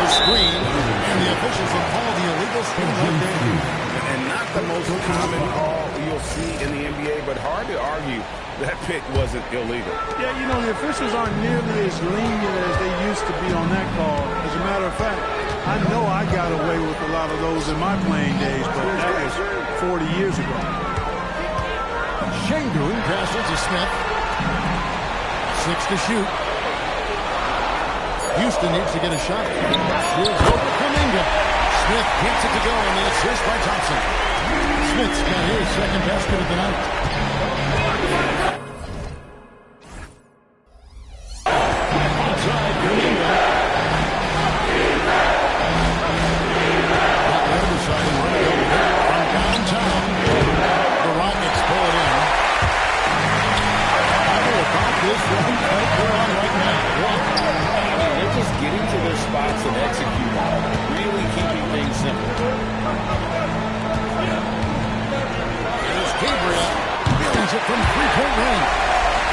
screen, and the officials have called the illegal screen right there. And not the most common call you'll see in the NBA, but hard to argue that pick wasn't illegal. Yeah, you know, the officials aren't nearly as lenient as they used to be on that call. As a matter of fact, I know I got away with a lot of those in my playing days, but that was 40 years ago. Şengün passes to Smith. 6 to shoot. Houston needs to get a shot. Here's over Kuminga. Smith gets it to go, and the assist by Thompson. Smith's got his second basket of the night. Outside, Kuminga. Got the other side and run it over there from downtown. The Rockets pull it in. About this one right here on right now. They're just getting to their spots and executing, really keeping things simple. Here's Gabriel. Brings it from three-point range.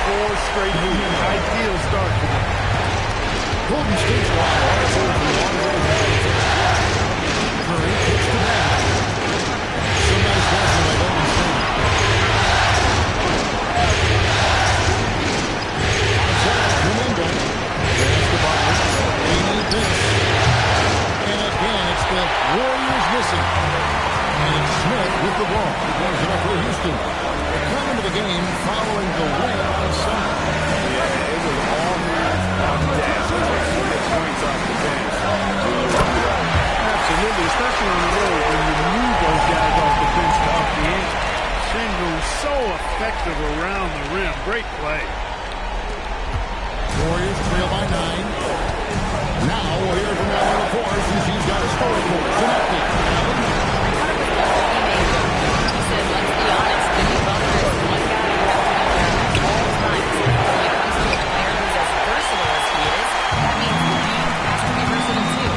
4 straight moves. Ideal start for them. Golden State's wide also for long range. Curry kicks to that. Some nice passing by Golden State. Kuminga. Basketball. They need this. And again, it's the Warriors missing. And it's Smith with the ball. He brings it up for Houston. They come into the game following the win on Sunday. Yeah, it was all hands on deck to get points off the bench. Absolutely, especially on the road when you move those guys off the bench to up the ante. Şengün so effective around the rim. Great play. Warriors trail by 9. Now we'll hear from Allen, of course, since he's got a story for us. Connected. He said, let's be honest, Jimmy Butler is one guy you have to have around all times. When it comes to a player who's as versatile as he is, that means the game has to be versatile too.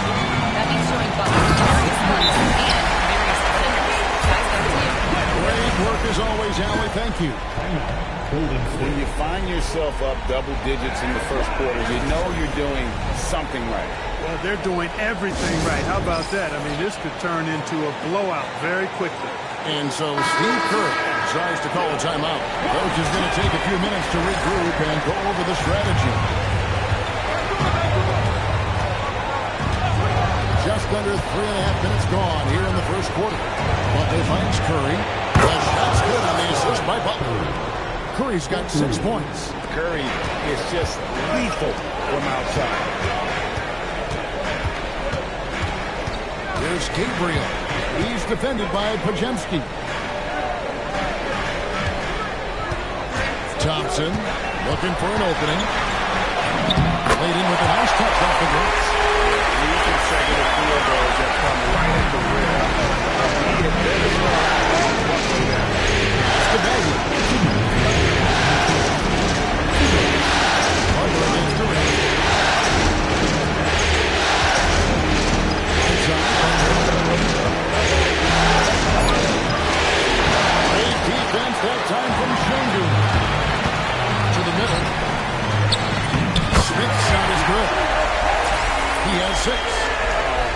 That means showing Butler various looks and various defenders. Guys, back to you. Great work as always, Allie. Thank you. When you find yourself up double digits in the first quarter, you know you're doing something right. Well, they're doing everything right. How about that? I mean, this could turn into a blowout very quickly. And so Steve Kerr decides to call a timeout. The coach is going to take a few minutes to regroup and go over the strategy. Just under 3.5 minutes gone here in the first quarter. Butler finds Curry. The shot's good on the assist by Butler. Curry's got 6 points. Curry is just lethal from outside. Here's Gabriel. He's defended by Pajemski. Thompson looking for an opening. Played in with a nice touch off the glass. These consecutive field goals that come right at the rim. He had better start. Despedida. Butler against the rim. Great defense that time from Şengün. To the middle. Smith's shot is good. He has 6.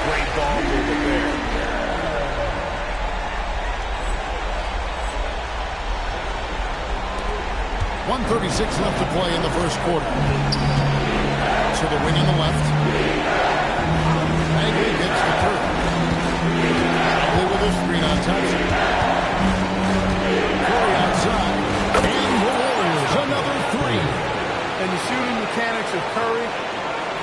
Great ball movement there. 1:36 left to play in the first quarter. To the wing on the left. Bagley gets the Curry. Bagley with a screen on Thompson. Curry outside. And the Warriors, another 3. And the shooting mechanics of Curry,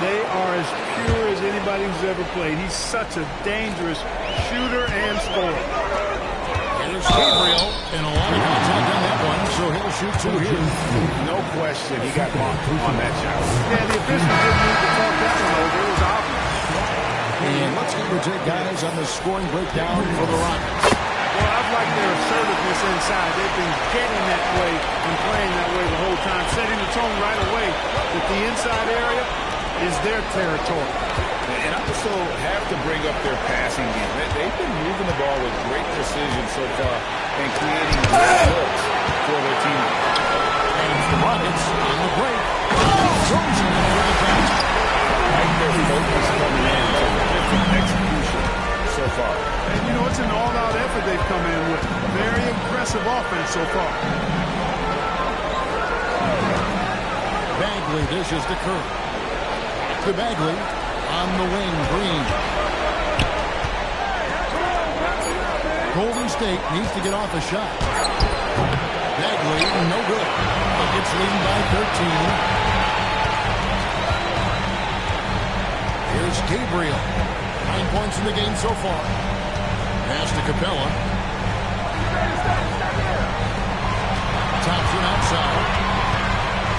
they are as pure as anybody who's ever played. He's such a dangerous shooter and scorer. Here's Gabriel, and a lot of contact on that one, so he'll shoot 2 here. No question, he got marked on that shot. Yeah, the officials didn't need to talk that one over. It was obvious. And let's get your take, guys, on the scoring breakdown for the Rockets. Well, I've liked their assertiveness inside. They've been getting that way and playing that way the whole time, setting the tone right away that the inside area is their territory. And I also have to bring up their passing game. They've been moving the ball with great precision so far and creating great looks for their team. And the Rockets on the break. Throws it over the bench. Like their focus coming in. impressive offense so far. Bagley dishes to Curry. To Bagley on the wing, Green. Golden State needs to get off a shot. Bagley, no good. Nuggets lead by 13. Here's Gabriel. 9 points in the game so far. Pass to Capella. Thompson outside.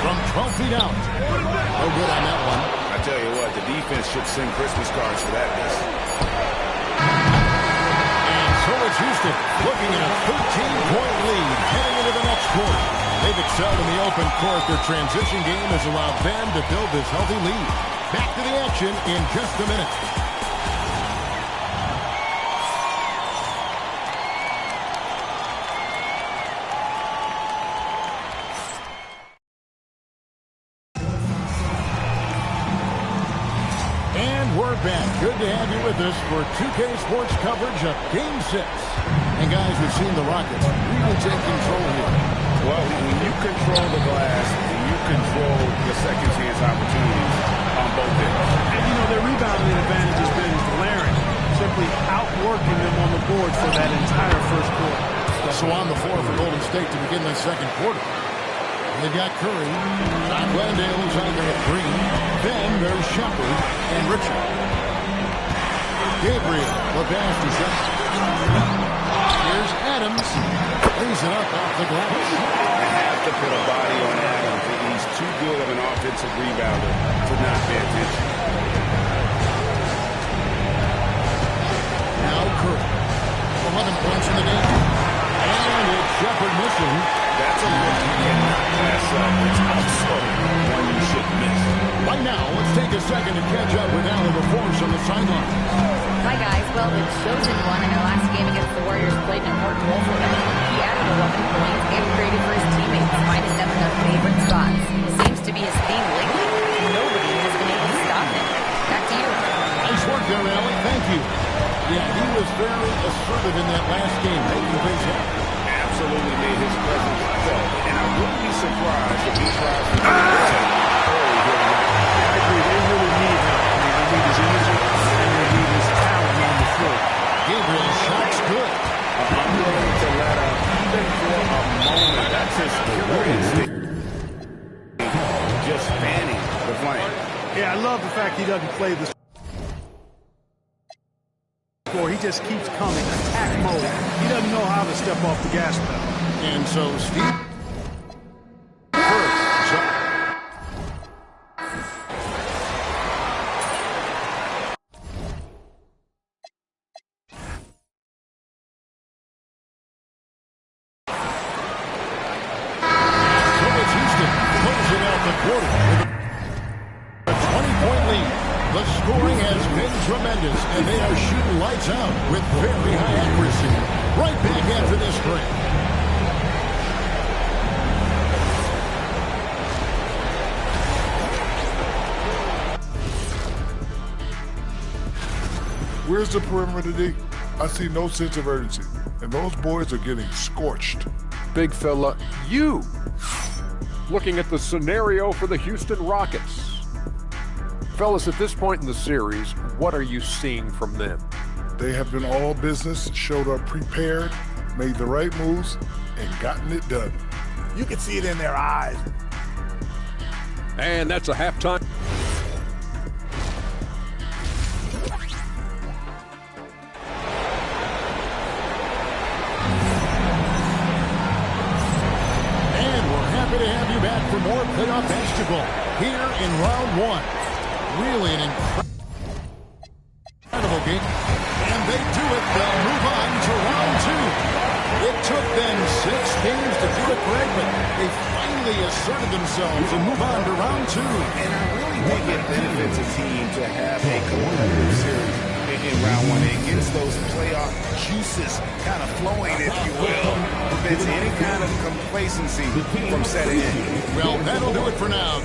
From 12 feet out. No good on that one. I tell you what, the defense should send Christmas cards for that miss. And so it's Houston looking at a 13-point lead heading into the next quarter. They've excelled in the open court. Their transition game has allowed them to build this healthy lead. Back to the action in just a minute. We're back. Good to have you with us for 2K Sports coverage of Game 6. And guys, we've seen the Rockets really take control here. Well, when you control the glass, you control the second chance opportunities on both ends. And you know, their rebounding advantage has been glaring, simply outworking them on the boards for that entire first quarter. So on the floor for Golden State to begin the second quarter. They've got Curry. John Glendale is on there at Green. Then there's Shepard and Richard. Gabriel, the pass to Shepard. Here's Adams. Lays it up off the glass. I have to put a body on Adams. He's too good of an offensive rebounder to not pay attention. Now Curry. 11 points in the game. And it's Shepard missing. That's a look you cannot pass up. It's also one you should miss. Right now, let's take a second to catch up with Allen LaForce on the sideline. Hi, guys. Well, the chosen one in their last game against the Warriors played an important role for them. He added 11 points and created for his teammates, finding them in their favorite spots. Seems to be his theme lately. Nobody has been able to stop him. Back to you. Nice work there, Allen. Thank you. Yeah, he was very assertive in that last game, making things happen. Absolutely made his presence felt, and I wouldn't be surprised if he tries to early here tonight. I agree. They really need him. I mean, they need his energy and they need his talent on the floor. Gabriel's shot's good. I'm willing to let him, even for a moment, that's his killer instinct. Just fanning the flame. Yeah, I love the fact he doesn't play the score. He just keeps coming, attack mode. He doesn't know how to step off the gas pedal. And so Steve closing out the quarter with a 20-point lead. The scoring has been tremendous, and they are shooting lights out with very high accuracy. Right back after this break. Where's the perimeter D? I see no sense of urgency, and those boys are getting scorched. Big fella, you! Looking at the scenario for the Houston Rockets. Fellas, at this point in the series, what are you seeing from them? They have been all business, showed up prepared, made the right moves, and gotten it done. You can see it in their eyes. And that's a halftime. Happy to have you back for more playoff basketball here in round one. Really an incredible game. And they do it. They'll move on to round two. It took them 6 games to do it, Greg, but they finally asserted themselves and move on to round two. And I really think it benefits a team to have a competitive series in round one. It gets those playoff juices kind of flowing, if you will. Prevents any kind of complacency from setting in. Well, that'll do it for now.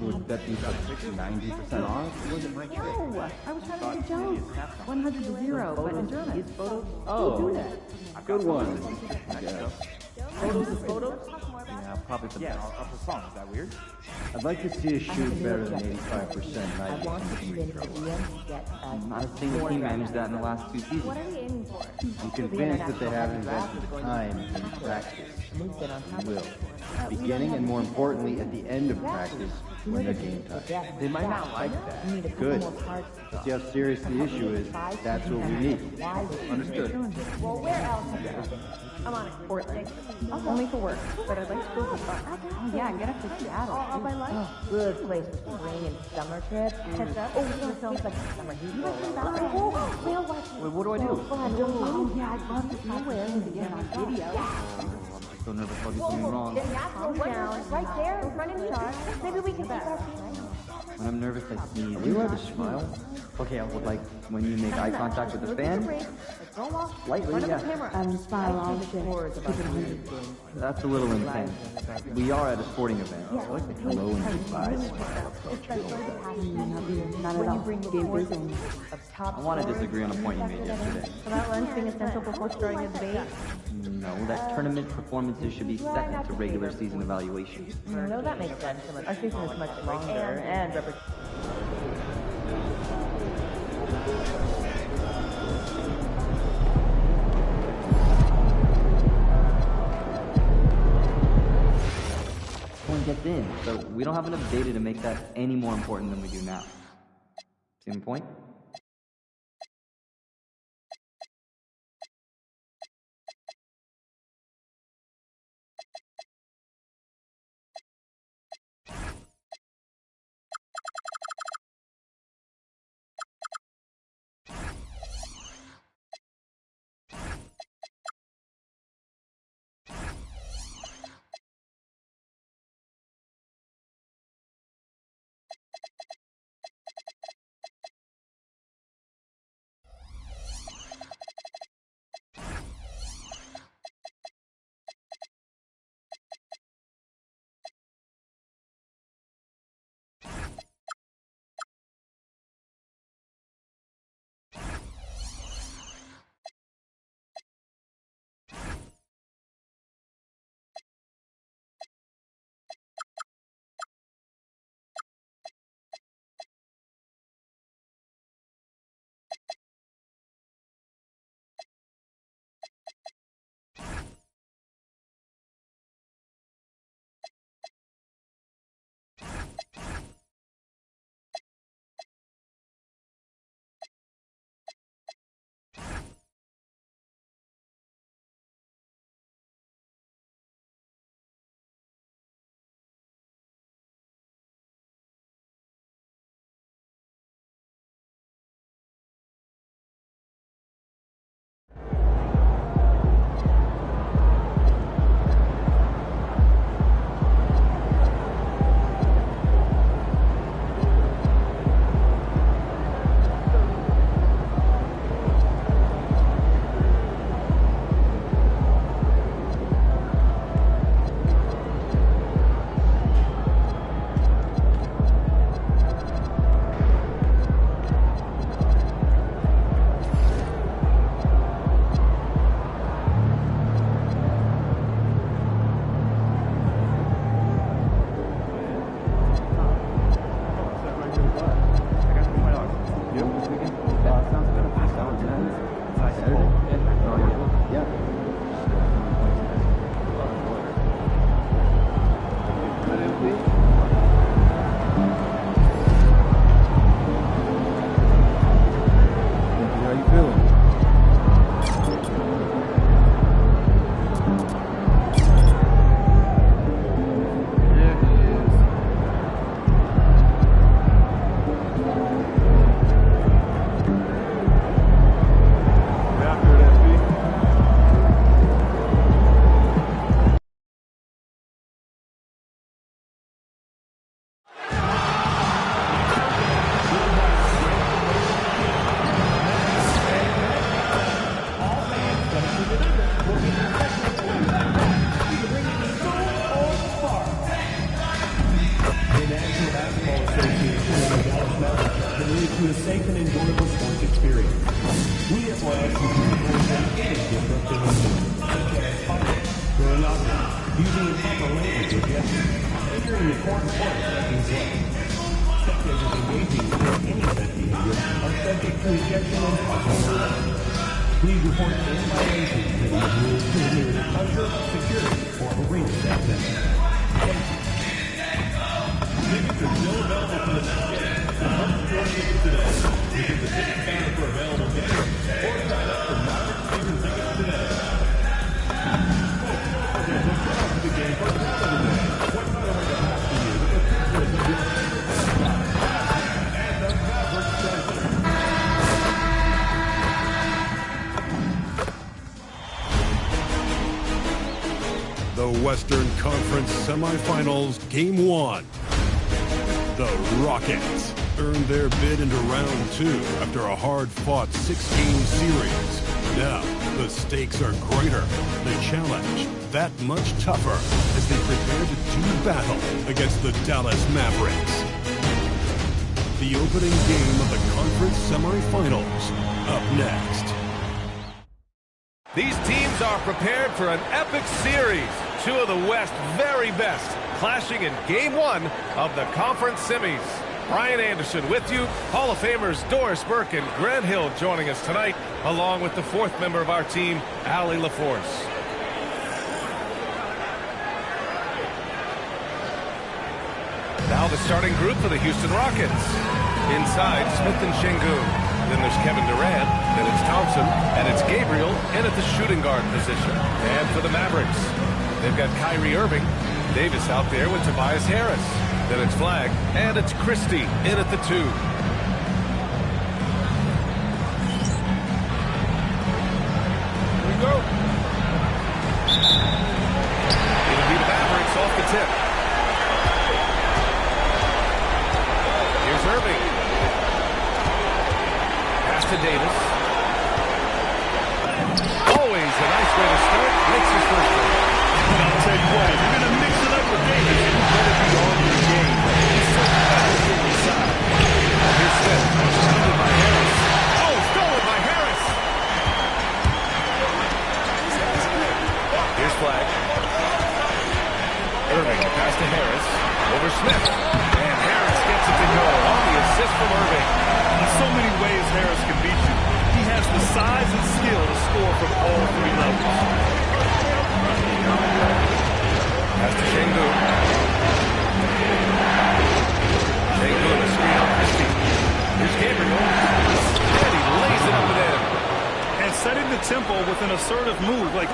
Would that be like 90% off? Was it my trick? No, I was trying to make a joke. 100 to 0, but in German. Oh, Do that. good one. Yeah. Photos is photos? Yeah, probably for Yeah, off the phone. Is that weird? I'd like to see us shoot better than 85%. I want to convince the GM to get us Not a single team managed that in the last 2 seasons. What are we aiming for? I'm convinced that they haven't invested the time in practice. Moved it on top And of will. it. Beginning and more importantly, at the end of practice, when they're game time. They might not like that. We need a couple Good. more parts. See how serious the issue is. That's what we need. Understood. Well, where else? I'm on it. Portland. Only for work, but I'd like to go for fun. Oh, yeah, get up to Seattle. All by lunch. Oh, good place for spring and summer trips. Catch up. Oh, we're films like summer heat. You like that? Oh, whale watching. Wait, what do I do? Oh, yeah, I'd love to see where and get on video. I'm just so nervous I'll do something wrong. Calm down. Right there, in front of me. Maybe we can keep our feet. When I'm nervous, I sneeze. Are you allowed to smile? Okay, I would like when you make eye contact with the fan. Lightly, yeah. Smile all the shit. That's a little intense. We are at a sporting event. I like the hello and goodbye smile. Not at all. Game I want to disagree on a point you made yesterday. About lunch being essential before starting a debate. No, that tournament performances should be second to regular season evaluation. No, that makes sense. Our season is much longer and One gets in, so we don't have enough data to make that any more important than we do now. See my point? Basketball Association and the Dallas Mavericks committed to a safe and enjoyable sports experience. We as well continue to bring them any disruptive elements, such as fighting, throwing objects, using improper language or gestures, entering the court play like play. Spectators engaging in any such behavior are subject to ejection and punishment. Please report any violations of these rules to the nearest usher, security, or arena staff member. Thank you. Tickets are still available for the next game. Hurry to your tickets today. Visit the ticket counter for available games or sign up for Maverick season tickets today. There's a prize to the game for Saturday. What better way to pass the year than a picture of the and the Maverick Center. The Western Conference Semifinals, Game 1. The Rockets earned their bid into Round 2 after a hard-fought 6-game series. Now, the stakes are greater, the challenge that much tougher as they prepare to do battle against the Dallas Mavericks. The opening game of the conference semifinals, up next. These teams are prepared for an epic series. Two of the West's very best clashing in Game 1 of the conference semis. Brian Anderson with you. Hall of Famers Doris Burke and Grant Hill joining us tonight, along with the fourth member of our team, Allie LaForce. Now the starting group for the Houston Rockets. Inside, Smith and Şengün. Then there's Kevin Durant, then it's Thompson, and it's Gabriel in at the shooting guard position. And for the Mavericks, they've got Kyrie Irving, Davis out there with Tobias Harris. Then it's Flagg, and it's Christie in at the 2. Here we go. It'll be the Mavericks off the tip. Here's Irving. Pass to Davis. Always a nice way to start. Makes his first one. I'll tell you what, if you're going to mix it up with Davis, you better be on your game. He's certainly got this in his side. Here's Smith. Stolen by Harris. Oh, stolen by Harris. Here's Flagg. Irving, pass to Harris. Over Smith. And Harris gets it to go on the assist from Irving. In so many ways, Harris can beat you. He has the size and skill to score from all 3 levels. Pass to Şengün. Şengün, a screen on Christie. Here's Gabriel. And he lays it up and in. And setting the tempo with an assertive move. Like,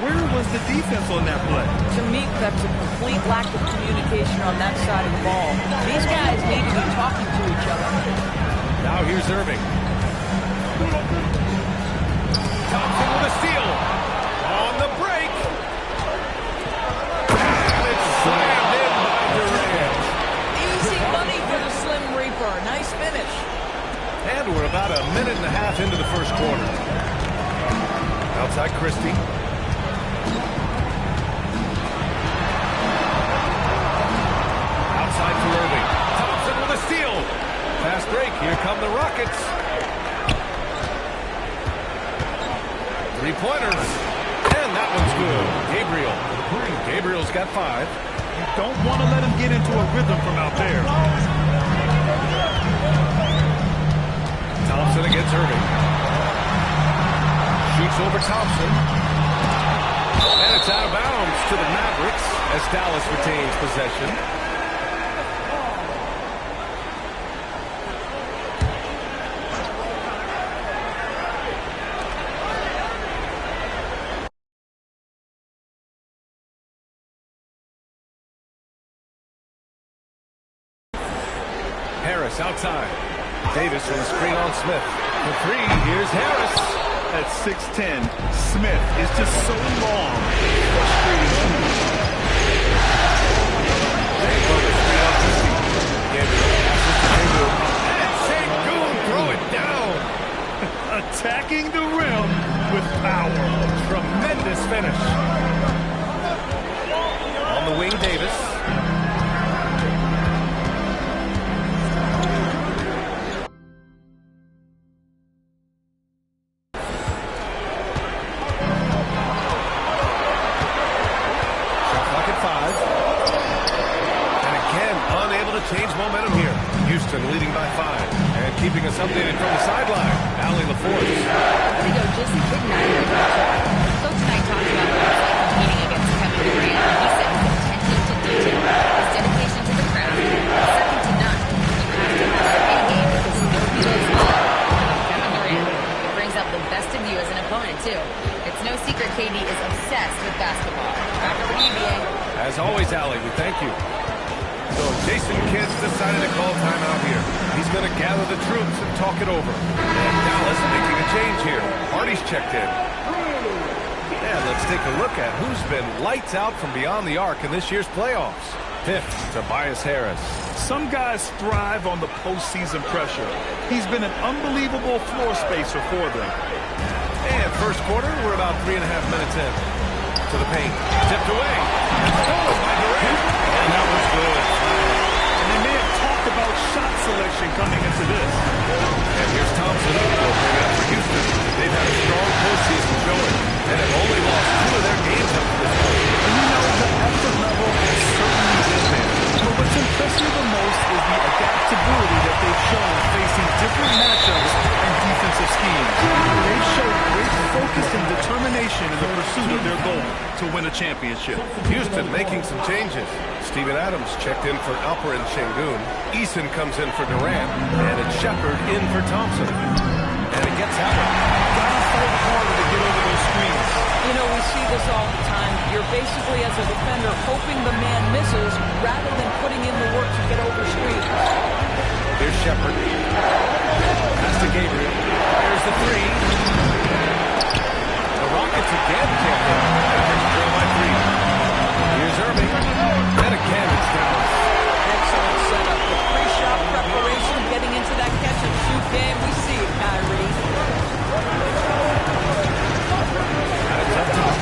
where was the defense on that play? To me, that's a complete lack of communication on that side of the ball. These guys need to be talking to each other. Now here's Irving. Thompson with a steal. On the break. And it's slammed in by Durant. Easy money for the Slim Reaper. Nice finish. And we're about a minute and a half into the first quarter. Outside Christie. Outside for Irving. Thompson with a steal. Fast break. Here come the Rockets. 3-pointers. And that one's good. Gabriel's got 5. You don't want to let him get into a rhythm from out there. Thompson against Irving. Shoots over Thompson. And it's out of bounds to the Mavericks as Dallas retains possession. Harris outside. Davis on the screen on Smith. For 3, here's Harris. At 6'10", Smith is just so long. Frustrating shooting. And Şengün throw it down. Attacking the rim with power. Tremendous finish. On the wing, Davis. here. Houston leading by 5. And keeping us updated from the sideline, Allie LaForce. There we go, just ignited the track. Coach and I talked about what it's like competing against Kevin Durant. He said his attention to detail, his dedication to the craft, is second to none. You have to have your A game because nobody knows well about Kevin Durant. It brings out the best of you as an opponent, too. It's no secret KD is obsessed with basketball. Back over to you, BA. As always, Allie, we thank you. So Jason Kidd's decided to call timeout here. He's going to gather the troops and talk it over. And Dallas making a change here. Hardy's checked in. And let's take a look at who's been lights out from beyond the arc in this year's playoffs. Fifth, Tobias Harris. Some guys thrive on the postseason pressure. He's been an unbelievable floor spacer for them. And first quarter, we're about 3.5 minutes in. To the paint. Tipped away. And stolen by Durant. And that was good. And they may have talked about shot selection coming into this. And here's Thompson. Will bring it up for Houston. They've had a strong postseason showing. And have only lost 2 of their games up to this point. And you know, the effort level has certainly been there. But what's impressed me the most is the adaptability that they've shown facing different matchups and defensive schemes. They've shown great focus and determination in the pursuit of their goal to win a championship. Houston making some changes. Steven Adams checked in for Alperen Şengün. Eason comes in for Durant. And it's Shepard in for Thompson. And it gets Howard. Gotta fight harder to get over those screens. You know, we see this all the time. You're basically, as a defender, hoping the man misses rather than putting in the work to get over screens. Here's Shepard. Pass to Gabriel. There's the 3. The Rockets again can't hit. Trail by 3. Here's Irving. And again, it's Dallas. Excellent setup. The pre-shot preparation, getting into that catch-and-shoot game. We see it, Kyrie. Got it up top.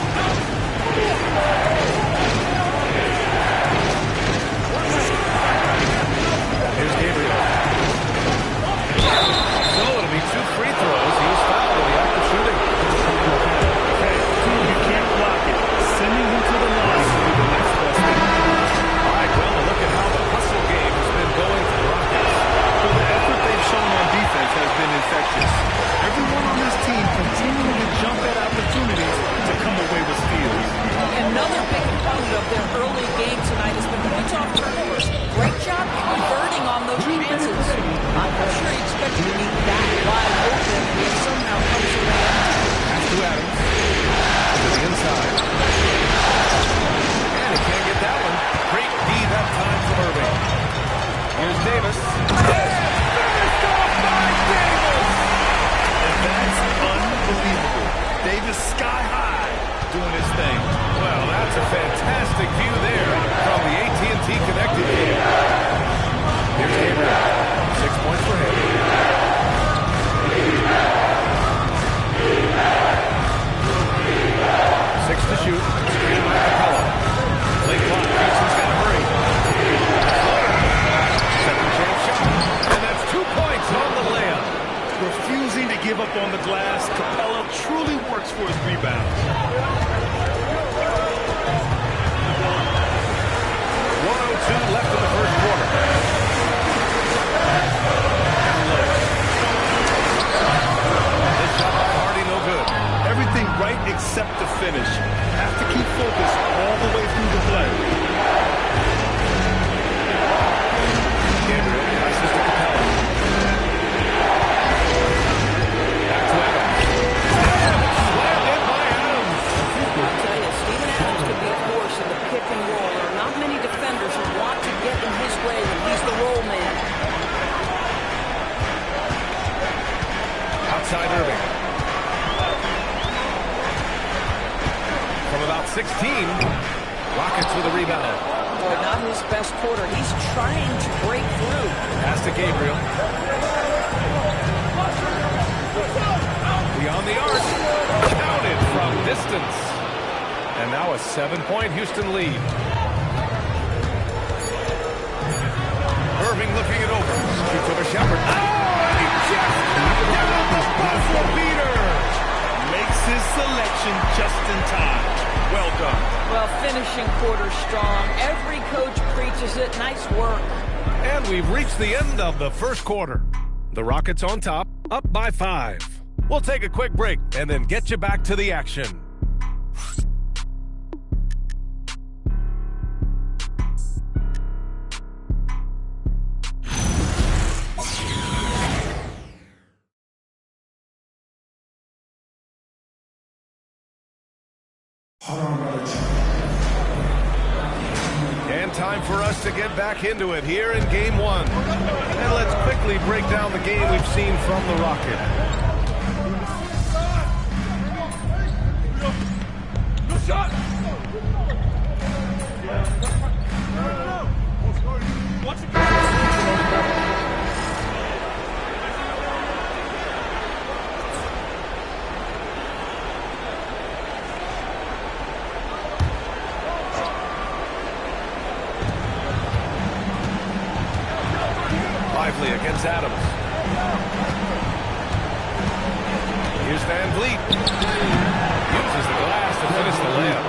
Here's Gabriel. So it'll be 2 free throws. He was fouled in the act of shooting. Okay, you can't block it. Sending him to the line will be the next best thing. All right, well, look at how the hustle game has been going for the Rockets. So the effort they've shown on defense has been infectious. Everyone on this team continuing to jump at opportunities to come away with steals. Another big component of their early game tonight has been points off turnovers. Great job converting on those chances. I'm not sure he expected to be that wide open, but somehow comes around. Pass to Adams. To the inside. And he can't get that one. Great D that time from Irving. Here's Davis. Finished off by Davis! And that's unbelievable. Davis sky high doing his thing. Well, that's a fantastic view there from the AT&T Connected game. Here's Gabriel. 6 points for him. 6 to shoot. Screen by Capella. Late clock. Houston's got to hurry. Second chance shot. And that's 2 points on the layup. Refusing to give up on the glass, Capella truly works for his rebounds. 1:02 left in the first quarter. Down low. This shot by Hardy, no good. Everything right except the finish. Have to keep focused all the way through the play. Gabriel passes to Capella. Back to Adams. Slammed in by Adams. I'll tell you, Steven Adams could be a force in the pick and roll. There are not many defenders who want to get in his way when he's the roll man. Outside Irving. From about 16, Rockets with a rebound. Boy, not his best quarter. He's trying to break through. Pass to Gabriel. Beyond the arc. Counted from distance. And now a 7-point Houston lead. Irving looking it over. Shoots over Shepard. Oh, he just down the buzzer beater. Makes his selection just in time. Well done. Well, finishing quarter strong. Every coach preaches it. Nice work. And we've reached the end of the first quarter. The Rockets on top, up by 5. We'll take a quick break and then get you back to the action. And time for us to get back into it here in Game 1. And let's quickly break down the game we've seen from the Rocket. Good shot! Watch it. Lively against Adams. Here's Van Vliet. Uses the glass to finish the layup.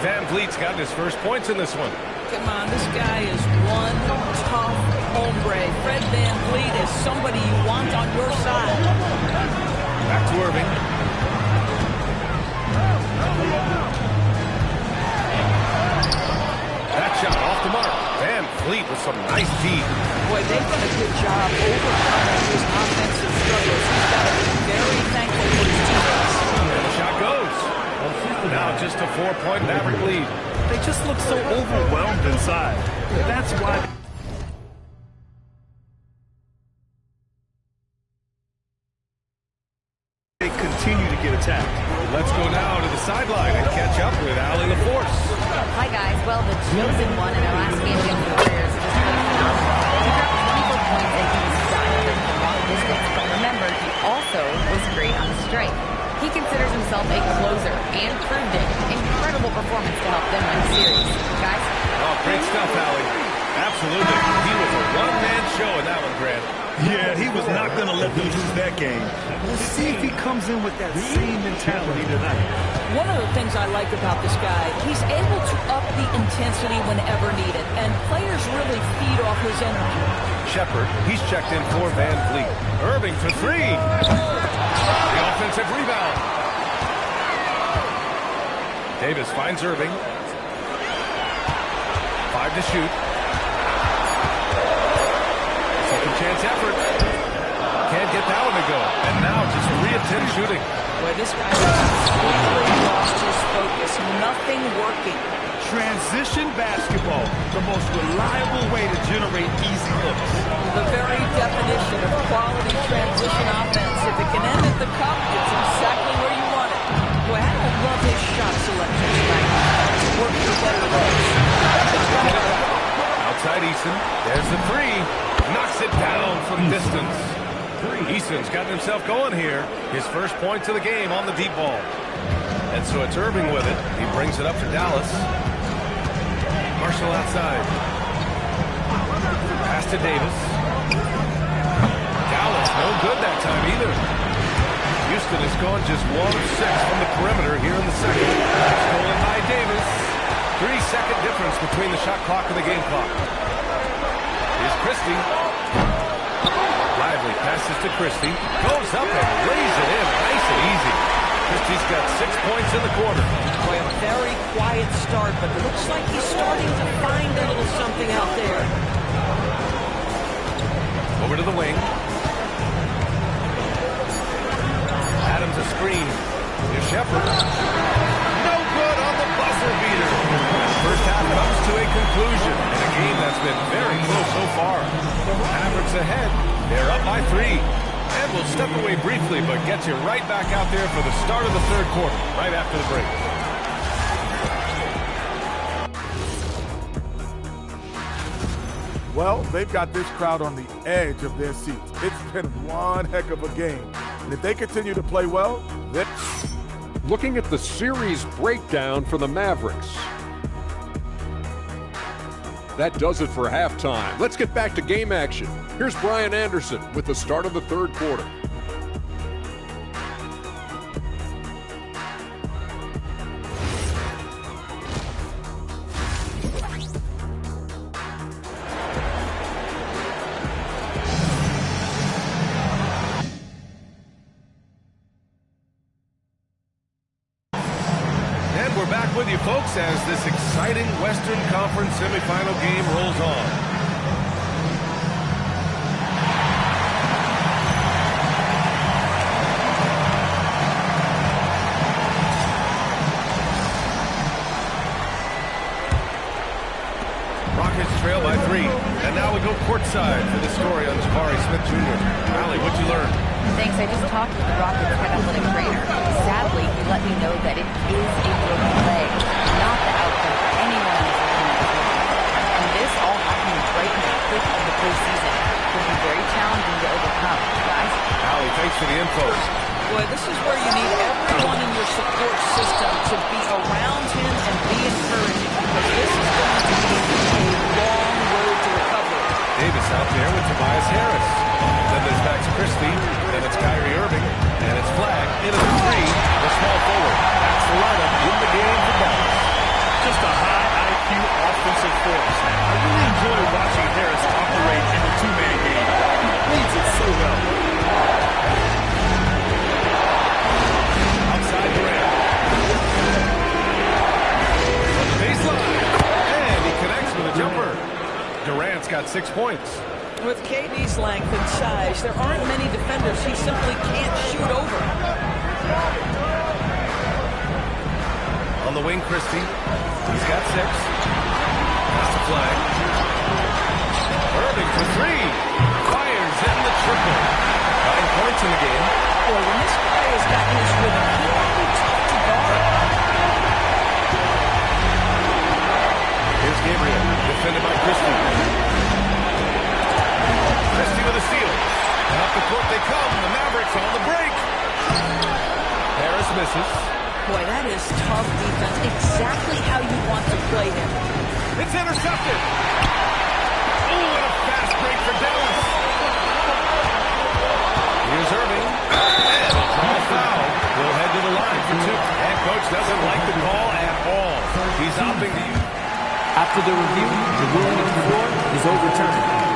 Van Vliet's gotten his first points in this one. Come on, this guy is one tough hombre. Fred Van Vliet is somebody you want on your side. Back to Irving. That shot off the mark. Van Vliet with some nice deep. Boy, they've done a good job overcoming his offensive struggles. He's got to be very thankful for his teammates. And the shot goes. Now just a 4-point Maverick lead. They just look so overwhelmed inside. That's why. They continue to get attacked. Let's go now to the sideline and catch up with Allie LaForce. Hi, guys. Well, the chosen one in their last game against the Warriors just played phenomenal. He dropped 24 points and he was done with the long distance. But remember, he also was great on the strike. He considers himself a closer and proved it. Incredible performance to help them win the series. Guys? Oh, great stuff, Allie. Absolutely. He was a one-man show in that one, Grant. Yeah, he was not going to let them lose that game. We'll see if he comes in with that same mentality tonight. One of the things I like about this guy, he's able to up the intensity whenever needed, and players really feed off his energy. Shepard, he's checked in for Van Vliet. Irving for 3. The offensive rebound. Davis finds Irving. 5 to shoot. Second chance effort. Can't get that one to go. And now just re-attempt shooting. Boy, this guy completely lost his focus. Nothing working. Transition basketball, the most reliable way to generate easy looks. The very definition of quality transition offense. If it can end at the cup, it's exactly where you want it. Boy, I don't love his shot selection tonight. He's worked for better looks. Outside Eason. There's the 3. Knocks it down from distance. Eason's gotten himself going here. His first points of the game on the deep ball. And so it's Irving with it. He brings it up to Dallas. Marshall outside. Pass to Davis. Dallas, no good that time either. Houston has gone just 1 of 6 from the perimeter here in the second. Stolen by Davis. 3-second difference between the shot clock and the game clock. Here's Christie. Lively passes to Christie. Goes up and lays it in. Nice and easy. Christie's got 6 points in the quarter. Boy, a very quiet start, but it looks like he's starting to find a little something out there. Over to the wing. Adams a screen. Here's Shepard. No good on the buzzer beater. First half comes to a conclusion in a game that's been very close so far. Mavericks ahead. They're up by 3. And we'll step away briefly, but get you right back out there for the start of the third quarter, right after the break. Well, they've got this crowd on the edge of their seats. It's been one heck of a game. And if they continue to play well, they're... Looking at the series breakdown for the Mavericks. That does it for halftime. Let's get back to game action. Here's Brian Anderson with the start of the third quarter. with you folks as this exciting Western Conference semifinal game rolls on. Rockets trail by 3. And now we go courtside for the story on Jabari Smith Jr. Allie, what'd you learn? Thanks. I just talked with the Rockets head athletic trainer. Sadly, he let me know that it is a broken leg, not the outcome for anyone on this team. And this all happening right in the thick of the postseason. Could be very challenging to overcome. Guys? Allie, thanks for the info. Boy, this is where you need everyone in your support system to be around him and be encouraging, because this is going to be a long road to recovery. Davis out there with Tobias Harris. Then there's Max Christie, then it's Kyrie Irving, and it's Flag into the 3, the small forward. That's the lineup in the game for Dallas. Just a high IQ offensive force. I really enjoy watching Harris operate in the two-man game. He reads it so well. Outside Durant. From the baseline. And he connects with a jumper. Durant's got 6 points. With KD's length and size, there aren't many defenders he simply can't shoot over. On the wing, Christie. He's got 6. That's the flag. Irving for 3. Fires in the triple. 9 points in the game. Boy, when this guy has gotten his rhythm, he won't be tough to guard. Here's Gabriel, defended by Christie. Christie with a steal. And up the court they come. The Mavericks on the break. Harris misses. Boy, that is tough defense. Exactly how you want to play him. It's intercepted. Oh, what a fast break for Dallas. Here's Irving. And a draw foul. We'll head to the line for 2. And coach doesn't like the call at all. He's opting to use. After the review, the ruling of the board is overturned.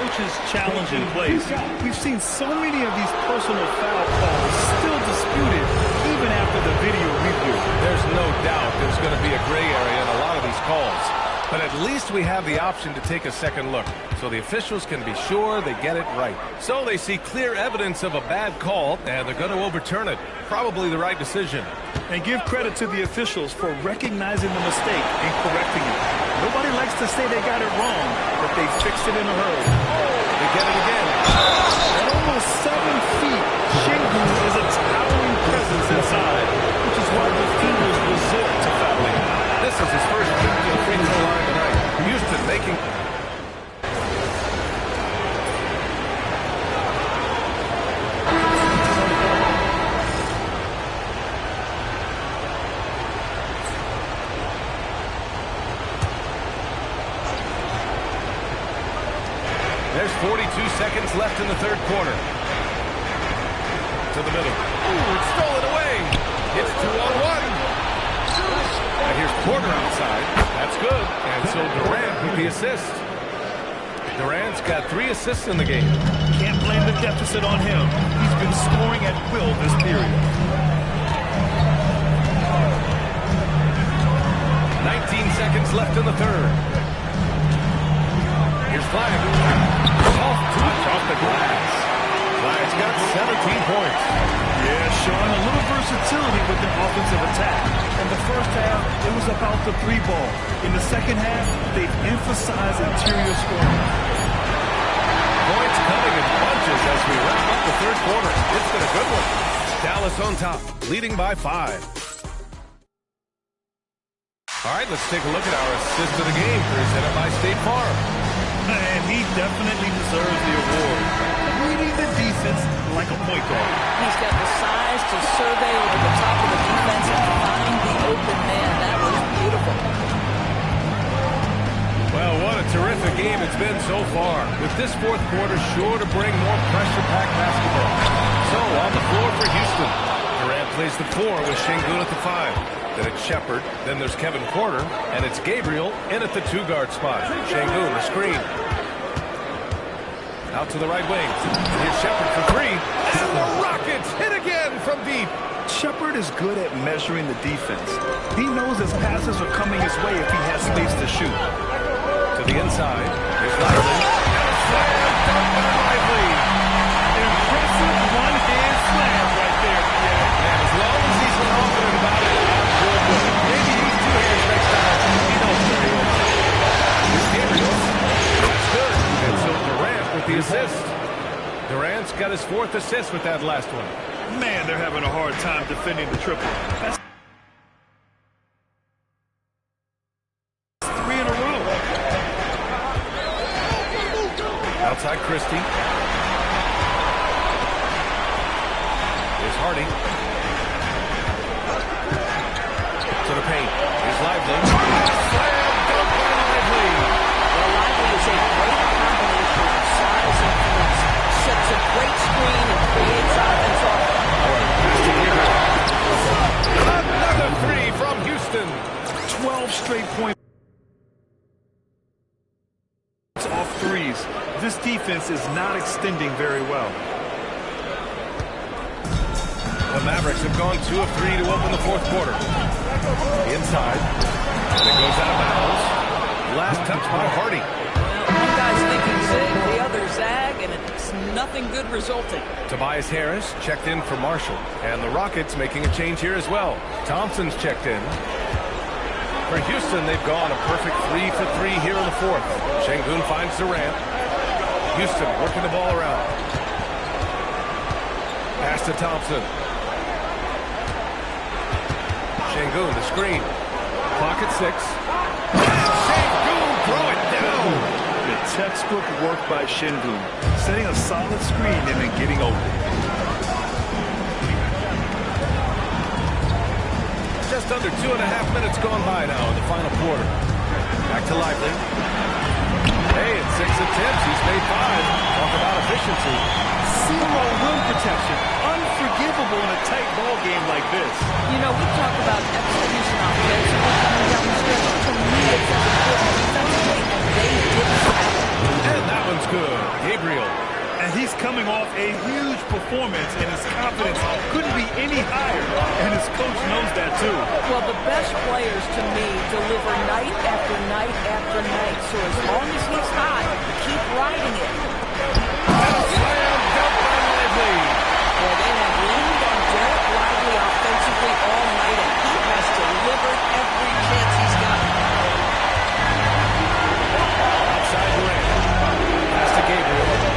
Coach's challenging plays. We've seen so many of these personal foul calls still disputed even after the video review. There's no doubt there's going to be a gray area in a lot of these calls. But at least we have the option to take a second look, so the officials can be sure they get it right. So they see clear evidence of a bad call, and they're going to overturn it. Probably the right decision. And give credit to the officials for recognizing the mistake and correcting it. Nobody likes to say they got it wrong, but they fixed it in a hurry. They get it again. At almost 7 feet, Shingu is a towering presence inside, which is why defenders resort to fouling. This is his first trip to the free throw line tonight. Houston making... There's 42 seconds left in the third quarter. To the middle. Ooh, it's stolen away. It's 2-on-1. And here's Porter outside. That's good. And so Durant with the assist. Durant's got 3 assists in the game. Can't blame the deficit on him. He's been scoring at will this period. 19 seconds left in the third. Here's Flag. Off the glass. Flag's got 17 points. Yeah, Sean, a little versatility with their offensive attack. In the first half, it was about the 3 ball. In the second half, they've emphasized interior scoring. Points coming in bunches as we wrap up the third quarter. It's been a good one. Dallas on top, leading by 5. All right, let's take a look at our assist of the game presented by State Farm. And he definitely deserves the award. Reading the defense like a point guard. He's got the size to survey over the top of the defense and find the open man. That was beautiful. Well, what a terrific game it's been so far. With this fourth quarter sure to bring more pressure-packed basketball. So, on the floor for Houston. Durant plays the 4 with Şengün at the 5. Then it's Shepard. Then there's Kevin Porter. And it's Gabriel in at the 2-guard spot. Şengün, the screen. Out to the right wing. Here's Shepard for 3. And the Rockets hit again from deep. Shepard is good at measuring the defense. He knows his passes are coming his way if he has space to shoot. To the inside. Here's Lively. And a slam dunk by Lively. Impressive one-hand slam right there, Pierre. And as long as he's confident about it, I'm good with it. Maybe he's two hands next time. He knows where he is. Here's Gabriel. That's good. And so Durant with the assist. Durant's got his 4th assist with that last one. Man, they're having a hard time defending the triple. That's 3 in a row. Outside Christie. Here's Hardy. To the paint. Here's Lively. Slam dunk by Lively. Well, Lively is a great combination of size and finesse. Sets a great screen and creates offense off. Another 3 from Houston. 12 straight points off threes. This defense is not extending very well. The Mavericks have gone 2 of 3 to open the 4th quarter. Inside. And it goes out of bounds. Last touch by Hardy. One guy's thinking zig, the other zag, and it's nothing good resulting. Tobias Harris checked in for Marshall. And the Rockets making a change here as well. Thompson's checked in. For Houston, they've gone a perfect 3 for 3 here in the 4th. Şengün finds Durant. Houston working the ball around. Pass to Thompson. Şengün, the screen. Clock at 6. Şengün, throw it down. The textbook work by Şengün, setting a solid screen and then getting open. Just under 2.5 minutes gone by now in the final quarter. Back to Lively. Hey, at 6 attempts, he's made 5. Talk about efficiency. Zero rim protection. Unforgivable in a tight ball game like this. You know, we talk about execution offensively coming down the stretch. To me, it's as important defensively, and they didn't have it. And that one's good. Gabriel. And he's coming off a huge performance, and his confidence couldn't be any higher. And his coach knows that, too. Well, the best players, to me, deliver night after night after night. So as long as he's hot, keep riding it. Slam dunk by Lively. Well, they have leaned on Derek Lively offensively all night, and he has delivered every chance he's got. Outside Durant. Pass to Gabriel.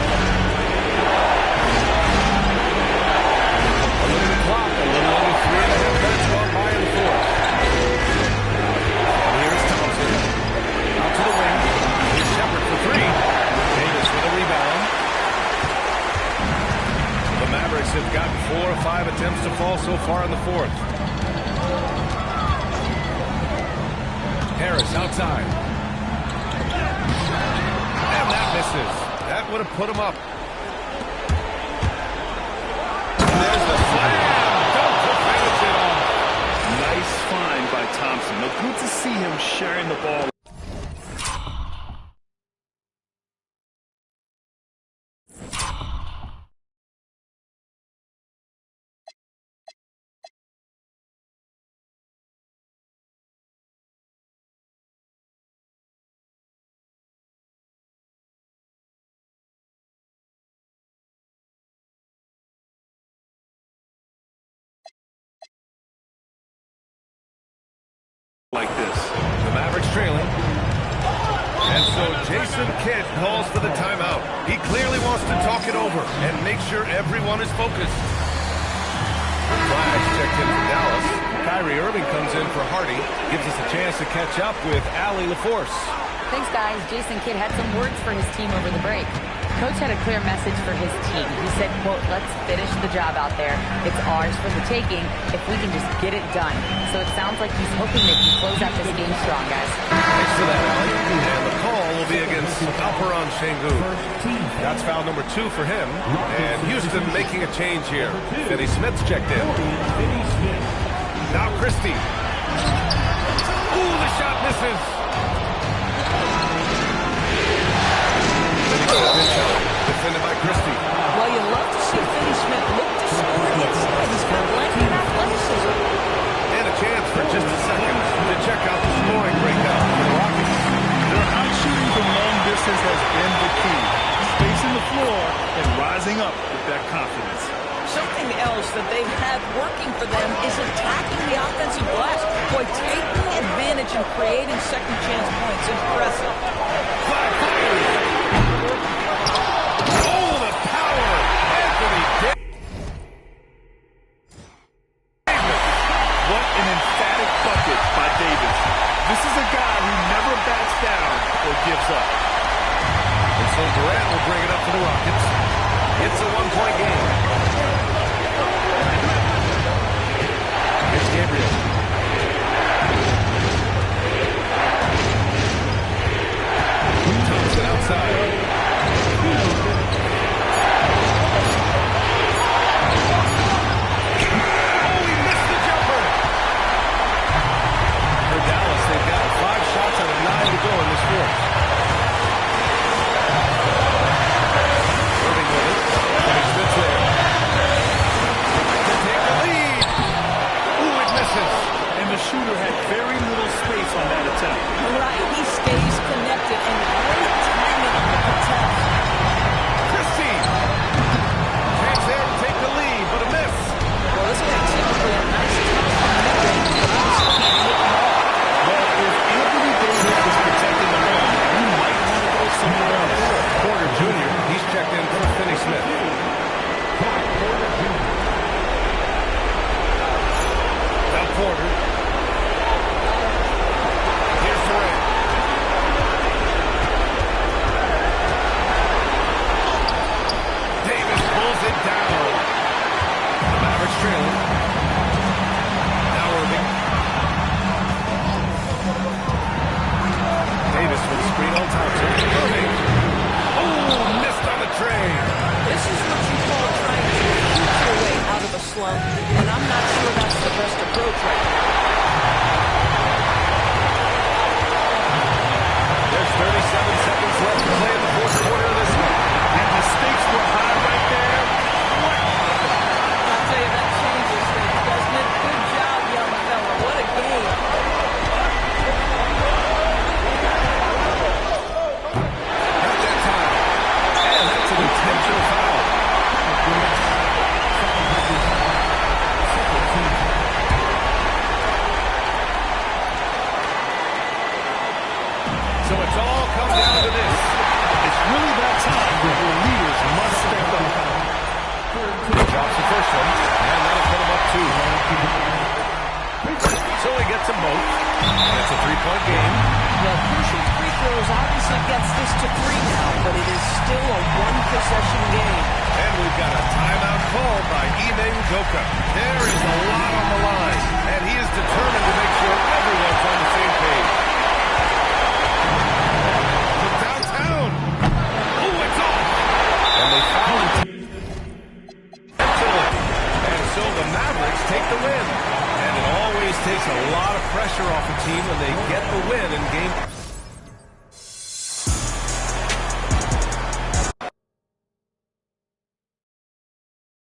A look at the clock. A little under 3.5 minutes gone by in the 4th. And here's Thompson. Out to the wing. Here's Shepard for 3. Davis with a rebound. The Mavericks have gotten 4 or 5 attempts to fall so far in the 4th. Harris outside. And that misses. That would have put him up. And there's the slam. Don't finish it off. Nice find by Thompson. Look, good to see him sharing the ball. Like this. The Mavericks trailing. And so Jason Kidd calls for the timeout. He clearly wants to talk it over and make sure everyone is focused. Flash checked in from Dallas. Kyrie Irving comes in for Hardy. Gives us a chance to catch up with Allie LaForce. Thanks, guys. Jason Kidd had some words for his team over the break. Coach had a clear message for his team. He said, quote, "Let's finish the job out there. It's ours for the taking if we can just get it done." So it sounds like he's hoping they can close out this game strong, guys. Thanks for that, Allie. And the call will be against Alperen Şengün. That's foul number 2 for him. And Houston making a change here. Finney Smith's checked in. Now Christie. Ooh, the shot misses. Defended by Christie. Well, you love to see Finney Smith look to score. He's got length and athletic. rising up with that confidence. Something else that they've had working for them is attacking the offensive glass. Boy, taking advantage and creating second chance points. Impressive. Oh, the power! Anthony Davis. What an emphatic bucket by Davis. This is a guy who never backs down or gives up. And so Durant will bring it up to the Rockets. It's a one-point game. It's Gabriel. Thompson outside. Oh, he missed the jumper. For Dallas, they've got 5 shots out of 9 to go in this fourth. Irving with it. Jimmy Smith's there. To take the lead. Ooh, it misses. And the shooter had very little space on that attempt. Right, he stays connected and great timing on the contest. Christie. Chance there to take the lead, but a miss. Well, this guy typically a nice tough mid-range, but honestly can't hit them all. Well, if Anthony Davis is protecting the rim, you might want to go somewhere else. Porter Jr., he's checked in for Finney Smith. Now Porter. Here's Durant. Davis pulls it down. The Mavericks trailing. Now Irving. Davis for the screen on Thompson. Irving. Oh, missed on the train. This is what you call trying to keep your way out of a slump, and I'm not sure that's the best approach right now. There's 37 seconds left to play in the fourth quarter of this one. And the stakes were high right there. I'll tell you, that changes things, doesn't it? Good job, young fella. What a game. Not that time. And that's an intentional foul. So it's all come down to this. It's really that time where your leaders must step up. Drops the first one, and that'll put him up 2. So he gets them both, and it's a 3-point game. Well, crucial free throws obviously gets this to 3 now, but it is still a one-possession game. And we've got a timeout called by Ime Udoka. There is a lot on the line, and he is determined to make sure everyone's on the same page. From downtown. Oh, it's off. And they foul him. And so the Mavericks take the win. And it always takes a lot of pressure off a team when they get the win in game